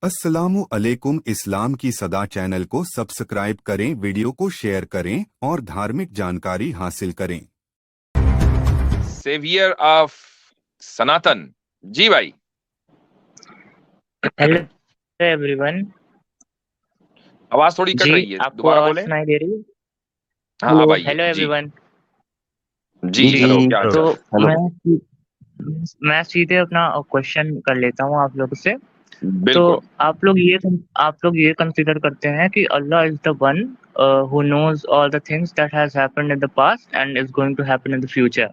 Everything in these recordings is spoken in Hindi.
अस्सलामु अलैकुम। इस्लाम की सदा चैनल को सब्सक्राइब करें, वीडियो को शेयर करें और धार्मिक जानकारी हासिल करें। सेवियर ऑफ सनातन जी भाई। Hello everyone. आवाज थोड़ी कट जी, रही है, आपको दोबारा आवाज बोले। सुनाई दे रही है? हाँ अब आई हेलो है जी। एवरीवन। जी जी, हेलो, क्या हाल तो चाल? हेलो। मैं सीधे अपना क्वेश्चन कर लेता हूँ आप लोगों से। तो बिल्कुल। आप लोग ये कंसीडर करते हैं कि Allah is the one who knows all the things that has happened in the past and is going to happen in the future.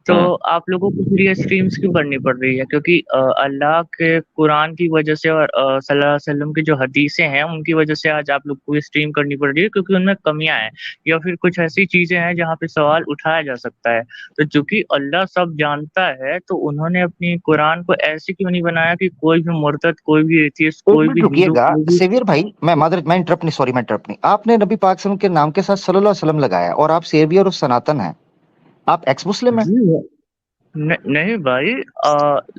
तो आप लोगों को फिर ये स्ट्रीम्स क्यों करनी पड़ रही है? क्योंकि अल्लाह के कुरान की वजह से और सल्लल्लाहु अलैहि वसल्लम की जो हदीसें हैं उनकी वजह से आज आप लोग को ये स्ट्रीम करनी पड़ रही है, क्योंकि उनमें कमियां हैं या फिर कुछ ऐसी चीजें हैं जहाँ पे सवाल उठाया जा सकता है। तो चूंकि अल्लाह सब जानता है तो उन्होंने अपनी कुरान को ऐसे क्यों नहीं बनाया कि कोई भी मुर्तद, कोई भी एथियस्ट, एक कोई मिनट भी हिंदू, रुकिएगा कोई भी। सेवियर भाई, मैं इंटरप्ट नहीं, सॉरी मैं इंटरप्ट नहीं। आपने नबी पाक सल्लल्लाहु अलैहि वसल्लम के नाम के साथ सल्लल्लाहु अलैहि वसल्लम लगाया और आप सेवियर और सनातन हैं। आप एक्स मुस्लिम हैं। जी नहीं भाई,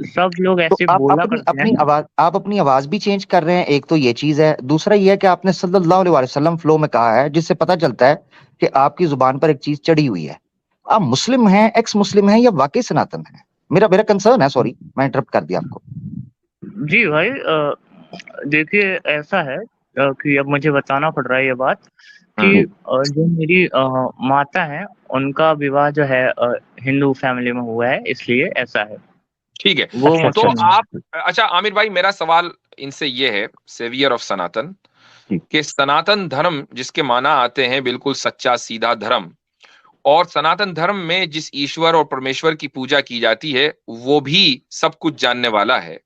सब लोग तो ऐसे आप बोला अपनी करते अपनी हैं। आवाज आप अपनी आवाज भी चेंज कर रहे हैं। एक तो ये चीज है, दूसरा ये है कि आपने सल्लल्लाहु अलैहि वसल्लम फ्लो में कहा है, जिससे पता चलता है कि आपकी जुबान पर एक चीज चढ़ी हुई है। आप मुस्लिम हैं, एक्स मुस्लिम हैं या वाकई सनातन हैं? मेरा मेरा कंसर्न है। सॉरी मैं इंटरप्ट कर दिया आपको। जी भाई, देखिए ऐसा है कि अब मुझे बताना पड़ रहा है ये बात कि जो मेरी माता है उनका विवाह जो है हिंदू फैमिली में हुआ है, इसलिए ऐसा है। ठीक है। वो अच्छा तो अच्छा मुस्लिम अच्छा। है। अच्छा आमिर भाई, मेरा सवाल इनसे ये है, सेवियर ऑफ सनातन, जी। कि सनातन धर्म जिसके माना आते हैं बिल्कुल सच्चा सीधा धर्म, और सनातन धर्म में जिस ईश्वर और परमेश्वर की पूजा की जाती है वो भी सब कुछ जानने वाला है,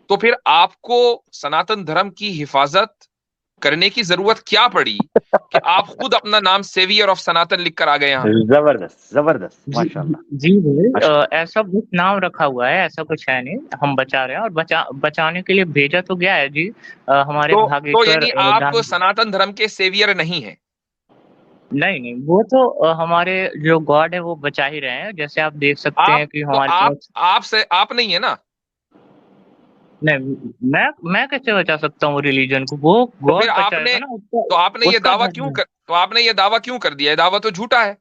तो फिर आपको सनातन धर्म की हिफाजत करने की जरूरत क्या पड़ी कि आप खुद अपना नाम सेवियर ऑफ सनातन लिख कर आ गए यहाँ? जबरदस्त जबरदस्त, जी माशाल्लाह। जी भाई, माशाल्लाह। ऐसा कुछ नाम रखा हुआ है, ऐसा कुछ है नहीं। हम बचा रहे हैं और बचाने के लिए भेजा तो गया है जी। हमारे तो भागेश्वर यानी आप दान। सनातन धर्म के सेवियर नहीं हैं? नहीं, वो तो हमारे जो गॉड है वो बचा ही रहे हैं। जैसे आप देख सकते आप हैं कि तो हमारे आप पास। आप से आप नहीं है ना? नहीं, मैं कैसे बचा सकता हूँ रिलीजन को? वो तो फिर गॉड आपने बचाएगा ना, उसका तो आपने ये उसका दावा धर्म क्यों है। कर तो आपने ये दावा क्यों कर दिया? ये दावा तो झूठा है,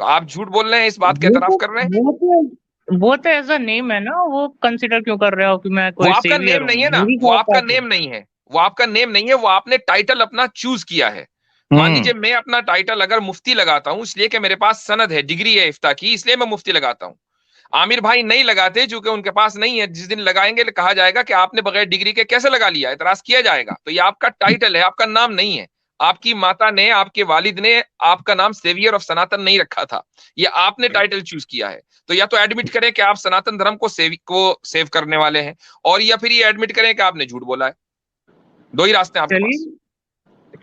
तो आप झूठ बोल रहे हैं, इस बात के वो एतराफ तो कर रहे हैं। वो तो एज अ नेम है ना। वो कंसिडर क्यों कर रहे हो कि मैं वो कोई आपका सेवियर नेम हूँ? नहीं है ना, मेरी वो क्या आपका औकात है? नेम नहीं है, वो आपका नेम नहीं है, वो आपने टाइटल अपना चूज किया है। मान लीजिए मैं अपना टाइटल अगर मुफ्ती लगाता हूं इसलिए कि मेरे पास सनद है, डिग्री है इफ्ता की, इसलिए मैं मुफ्ती लगाता हूं। आमिर भाई नहीं लगाते क्योंकि उनके पास नहीं है। जिस दिन लगाएंगे कहा जाएगा कि आपने बगैर डिग्री के कैसे लगा लिया, एतराज किया जाएगा। तो ये आपका टाइटल है, आपका नाम नहीं है। आपकी माता ने, आपके वालिद ने आपका नाम सेवियर ऑफ सनातन नहीं रखा था, ये आपने टाइटल चूज किया है। तो या तो एडमिट करें कि आप सनातन धर्म को सेव करने वाले हैं, और या फिर ये एडमिट करें कि आपने झूठ बोला है। दो ही रास्ते हैं आपके पास। चलिए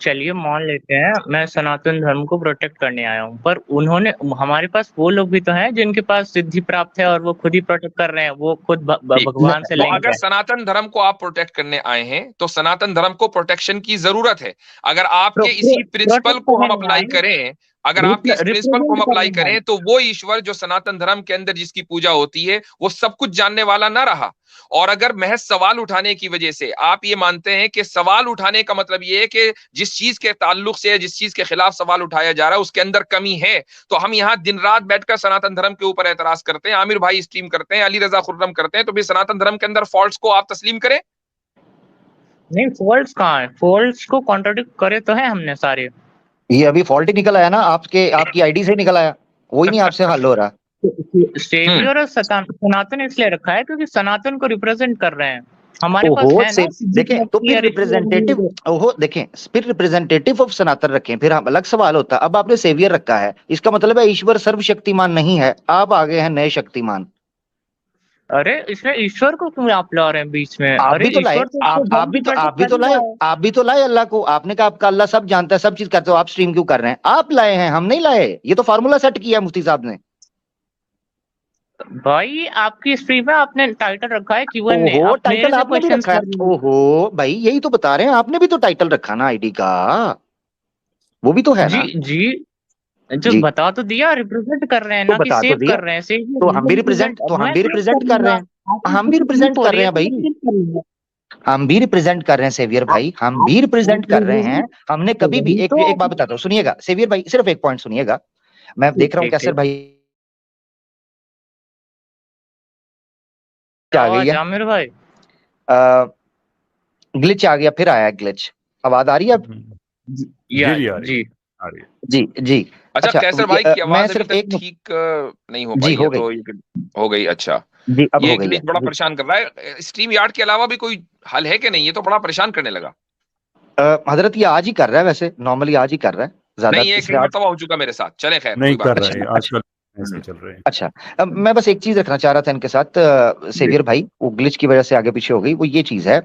चलिए मान लेते हैं मैं सनातन धर्म को प्रोटेक्ट करने आया हूँ, पर उन्होंने, हमारे पास वो लोग भी तो हैं जिनके पास सिद्धि प्राप्त है और वो खुद ही प्रोटेक्ट कर रहे हैं। वो खुद ठीक। भगवान से तो लिंक अगर है। सनातन धर्म को आप प्रोटेक्ट करने आए हैं तो सनातन धर्म को प्रोटेक्शन की जरूरत है। अगर आपके इसी प्रिंसिपल प्रोटेक्ट को हम करने नहीं अप्लाई आए, करें, अगर आपके इस प्रिंसिपल को हम रिप्रेजेंट अप्लाई करने आए। करें, तो वो ईश्वर जो सनातन धर्म के अंदर जिसकी पूजा होती है वो सब कुछ जानने वाला ना रहा। और अगर महज सवाल उठाने की वजह से आप ये मानते हैं कि सवाल उठाने का मतलब ये है कि जिस चीज के ताल्लुक से, जिस चीज के खिलाफ सवाल उठाया जा रहा है उसके अंदर कमी है, तो हम यहाँ दिन रात बैठकर सनातन धर्म के ऊपर एतराज करते हैं, आमिर भाई स्ट्रीम करते हैं, अली रजा खुर्रम करते हैं, तो भी सनातन धर्म के अंदर फॉल्ट्स को आप तस्लीम करें? नहीं, फॉल्ट्स कहाँ है? फॉल्ट्स को कॉन्ट्रडिक्ट करे तो है हमने सारे। ये अभी फॉल्ट ही निकल आया ना, आपकी आईडी से निकल आया, वही नहीं आपसे हल हो रहा। सेवियर और सनातन इसलिए रखा है क्योंकि सनातन को रिप्रेजेंट कर रहे हैं। हमारे पास ओहो है से ना सिद्धि देखें तो प्राप्ति फिर या रिप्रेजेंटेटिव, ऋषि। ओहो देखें फिर रिप्रेजेंटेटिव ऑफ सनातन रखें, फिर हम अलग सवाल होता। अब आपने सेवियर रखा है, इसका मतलब है ईश्वर सर्वशक्तिमान नहीं है, आप आगे हैं नए शक्तिमान। अरे इसमें ईश्वर को क्यों आप ला रहे हैं बीच में? आप अरे भी तो लाए, ईश्वर तो उसको धर्म को आप प्रकट भी कर तो ही लाए, रहा है। आप भी तो लाए अल्लाह को। आपने कहा आपका अल्लाह सब जानता है, सब चीज करते हो, आप स्ट्रीम क्यों कर रहे हैं? आप लाए हैं, हम नहीं लाए। ये तो फार्मूला सेट किया है मुफ्ती साहब ने। भाई आपकी स्ट्रीम में आपने टाइटल रखा है क्यूएन ने, ओहो आप मेरे टाइटल से आपने भी क्वेश्चंस रखा है। कर रहे हैं। ओहो भाई यही तो बता रहे हैं, आपने भी तो टाइटल रखा ना आईडी का, वो भी तो है जी ना। जी, जो जी बता तो दिया, रिप्रेजेंट कर रहे हैं तो ना कि बता तो सेव दिया, कर रहे हैं। सेव तो हम भी रिप्रेजेंट, रिप्रेजेंट अब मैं सेव कर कर रहे लूंगा। हैं, आपकी हम भी कुछ तकलीफ रिप्रेजेंट हो कर रही रहे है हैं तो भाई। मैं सेव कर लूंगा। हम भी रिप्रेजेंट कर रहे हैं सेवियर भाई, हम भी रिप्रेजेंट कर रहे हैं। हमने कभी भी एक बात बताता हूँ, सुनिएगा सेवियर भाई, सिर्फ एक पॉइंट सुनिएगा। मैं देख रहा हूँ कैसर भाई आ गई है, आमिर भाई ग्लिच आ गया, फिर आया ग्लिच। आवाज आ रही है अब? जी आ रही है। जी जी। अच्छा कैसर भाई की मैं आवाज अभी सिर्फ तक एक ठीक नहीं हो जी पाई हो है, गई तो ये हो गई। अच्छा, जी, अब ये हो गई ग्लिच है बड़ा जी। परेशान कर रहा है। स्ट्रीम यार्ड के अलावा भी कोई हल है कि नहीं? ये तो बड़ा परेशान करने लगा। हजरत ये आज ही कर रहा है, वैसे नॉर्मली आज ही कर रहा है ज्यादा, नहीं, ये इसलिए कई आज मरतबा हो चुका मेरे साथ। चले खैर, नहीं कोई बात कर नहीं। रहे हैं अच्छा आजकल, ऐसे चल रहे हैं। अच्छा। अब मैं बस एक चीज रखना चाह रहा था इनके साथ, सेवियर भाई, वो ग्लिच की वजह से आगे पीछे हो गई, वो ये चीज है,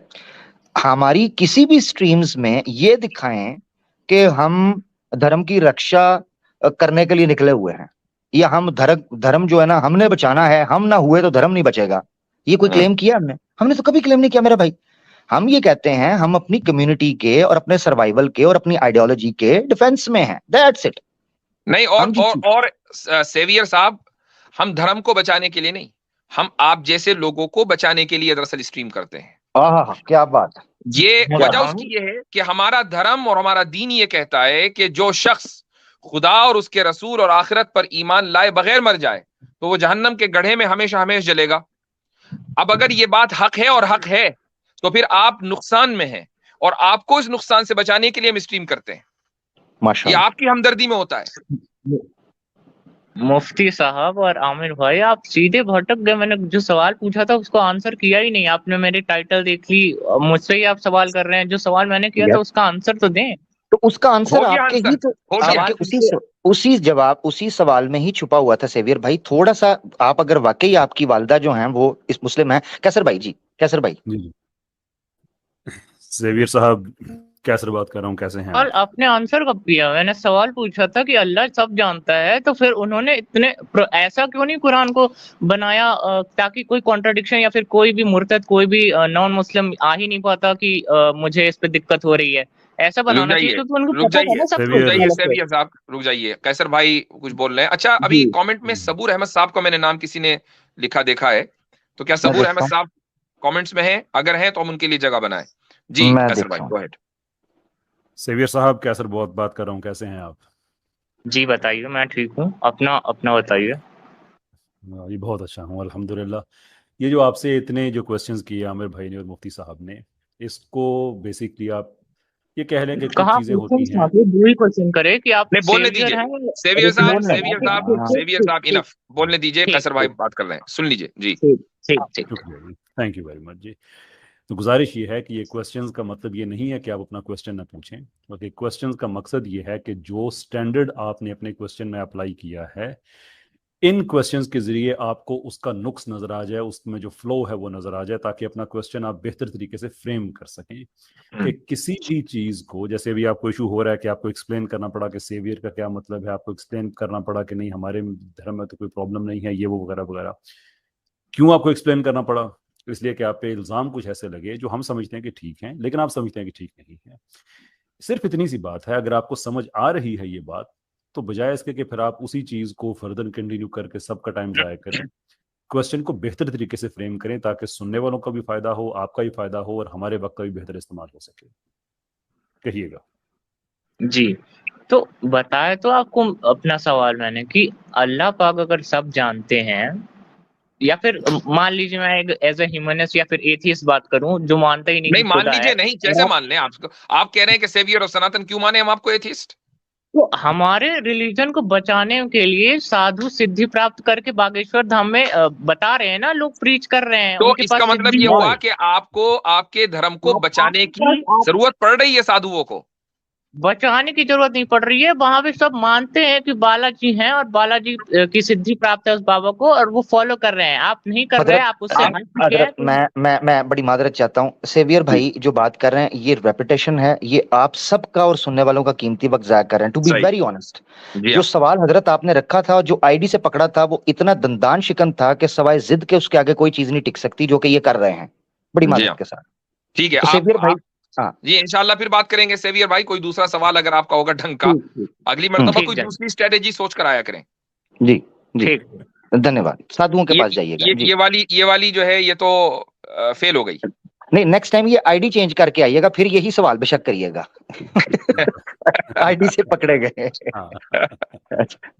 हमारी किसी भी स्ट्रीम्स में ये दिखाएं कि हम धर्म की रक्षा करने के लिए निकले हुए हैं, या हम धर्म जो है ना हमने बचाना है, हम ना हुए तो धर्म नहीं बचेगा, ये कोई क्लेम किया हमने? हमने तो कभी क्लेम नहीं किया मेरा भाई। हम ये कहते हैं हम अपनी कम्युनिटी के और अपने सर्वाइवल के और अपनी आइडियोलॉजी के डिफेंस में हैं, दैट्स इट। नहीं, और सेवियर साहब, हम धर्म को बचाने के लिए नहीं, हम आप जैसे लोगों को बचाने के लिए दरअसल स्ट्रीम करते हैं। क्या बात है। ये वजह उसकी ये है कि हमारा धर्म और हमारा दीन ये कहता है कि जो शख्स खुदा और उसके रसूल और आखिरत पर ईमान लाए बगैर मर जाए तो वो जहन्नम के गड्ढे में हमेशा हमेशा जलेगा। अब अगर ये बात हक है और हक है, तो फिर आप नुकसान में हैं, और आपको इस नुकसान से बचाने के लिए हम स्ट्रीम करते हैं। ये माशाअल्लाह। आपकी हमदर्दी में होता है। मुफ्ती साहब और आमिर भाई, आप सीधे भटक गए। मैंने जो सवाल पूछा था उसको आंसर किया ही नहीं आपने। मेरी टाइटल देख ली, मुझसे ही आप सवाल कर रहे हैं। जो सवाल मैंने किया था उसका आंसर तो दें। तो उसका आंसर हो गया आपके आंसर, ही तो हो गया। आपके उसी सवाल में ही छुपा हुआ था सेवियर भाई। थोड़ा सा आप, अगर वाकई आपकी वालिदा जो हैं वो इस मुस्लिम है, कैसर भाई जी, कैसर भाई जी सेवियर साहब, कैसर बात कर रहा हूँ, कैसे हैं और आप? आपने आंसर कब किया? मैंने सवाल पूछा था कि अल्लाह सब जानता है, तो फिर उन्होंने इतने ऐसा क्यों नहीं कुरान को बनाया ताकि कोई कॉन्ट्रडिक्शन या फिर कोई भी मुर्तद, कोई भी नॉन मुस्लिम आ ही नहीं पाता कि मुझे इस पे दिक्कत हो रही है। ऐसा रुक बनाना चाहिए जाइए, क्योंकि उनको रुक पता था जाइए, ना सब रुक कुछ जाइए गलत है। सेवियर साहब, रुक जाइए। कैसर भाई कुछ बोल रहे हैं। अच्छा, अभी कमेंट में सबूर अहमद साहब का मैंने नाम किसी ने लिखा देखा है, तो क्या सबूर अहमद साहब कमेंट्स में हैं? अगर हैं तो हम उनके लिए जगह बनाएं। जी मैं कैसर देखता भाई, हूं। Go ahead. सेवियर साहब, कैसर बहुत बात कर रहा हूँ, कैसे हैं आप? जी बताइए, मैं ठीक हूँ। अपना अपना बताइए। ये बहुत अच्छा हूँ अल्हम्दुलिल्लाह। ये जो आपसे इतने जो क्वेश्चंस किए आमिर भाई ने और मुफ्ती साहब ने, इसको बेसिकली आप ये कह लें कि कुछ कहा चीज़ें होती हैं। दो ही क्वेश्चन करे कि आप नहीं, बोलने सेवियर दीजिए हैं। सेवियर साहब, बोलने सेवियर साहब, सेवियर साहब, इनफ। बोलने दीजिए, कैसर भाई बात कर रहे हैं, सुन लीजिए जी। ठीक। शुक्रिया जी, थैंक यू वेरी मच जी। तो गुजारिश ये है कि ये क्वेश्चंस का मतलब ये नहीं है कि आप अपना क्वेश्चन ना पूछें, बल्कि क्वेश्चंस का मकसद ये है कि जो स्टैंडर्ड आपने अपने क्वेश्चन में अप्लाई किया है, इन क्वेश्चंस के जरिए आपको उसका नुक्स नजर आ जाए, उसमें जो फ्लो है वो नजर आ जाए, ताकि अपना क्वेश्चन आप बेहतर तरीके से फ्रेम कर सकें। कि किसी भी चीज को, जैसे अभी आपको इशू हो रहा है कि आपको एक्सप्लेन करना पड़ा कि सेवियर का क्या मतलब है, आपको एक्सप्लेन करना पड़ा कि नहीं हमारे धर्म में तो कोई प्रॉब्लम नहीं है, ये वो वगैरह वगैरह। क्यों आपको एक्सप्लेन करना पड़ा? इसलिए कि आप पे इल्ज़ाम कुछ ऐसे लगे जो हम समझते हैं कि ठीक हैं, लेकिन आप समझते हैं कि ठीक नहीं है। सिर्फ इतनी सी बात है। अगर आपको समझ आ रही है ये बात, तो बजाय इसके कि फिर आप उसी चीज़ को फर्दर कंटिन्यू करके सबका टाइम ज़ाया करें, क्वेश्चन को बेहतर तरीके से फ्रेम करें, ताकि सुनने वालों का भी फ़ायदा हो, आपका भी फ़ायदा हो, और हमारे वक्त का भी बेहतर इस्तेमाल हो सके। कहिएगा जी। तो बताया तो आपको अपना सवाल मैंने कि अल्लाह पाक अगर सब जानते हैं, या फिर मान लीजिए मैं एक एज ए ह्यूमनिस्ट या फिर एथियस्ट बात करूं जो मानता ही नहीं नहीं, कि मान खुदा है। लीजिए नहीं, कैसे मान लें आपको? आप कह रहे हैं कि सेवियर और सनातन क्यों माने हम आपको एथिस्ट? तो हमारे रिलीजन को बचाने के लिए साधु सिद्धि प्राप्त करके बागेश्वर धाम में बता रहे हैं ना, लोग प्रीच कर रहे हैं, तो उनके इसका पास मतलब सिद्धि ये है। हुआ कि आपको आपके धर्म को बचाने की जरूरत पड़ रही है साधुओं को? बचाने की जरूरत नहीं पड़ रही है। वहां पे सब मानते हैं कि बालाजी हैं और बालाजी की सिद्धि प्राप्त है उस बाबा को, और वो फॉलो कर रहे हैं। आप नहीं कर रहे हैं, आप उससे हट चुके हैं। मैं बड़ी मादरत चाहता हूँ सेवियर भाई, जो बात कर रहे हैं ये रेपिटेशन है, ये आप सबका और सुनने वालों का कीमती वक्त जाया कर रहे हैं। टू बी सही। वेरी ऑनेस्ट, जी जो हाँ। सवाल हजरत आपने रखा था, जो आईडी से पकड़ा था, वो इतना दंदान शिकन था कि सवाए जिद के उसके आगे कोई चीज नहीं टिक सकती, जो कि ये कर रहे हैं बड़ी जी मादरत हाँ, के साथ। ठीक है। तो सेवियर भाई, हाँ जी इंशाल्लाह फिर बात करेंगे सेवियर भाई। कोई दूसरा सवाल अगर आपका होगा ढंग का, अगली मर्तबा कोई दूसरी स्ट्रेटेजी सोच कर आया करें। जी जी, धन्यवाद। साधुओं के पास जाइएगा जी। ये वाली जो है ये तो फेल हो गई। नहीं, नेक्स्ट टाइम ये आईडी चेंज करके आइएगा, फिर यही सवाल बेशक करिएगा। आईडी से पकड़े गए। हाँ अच्छा।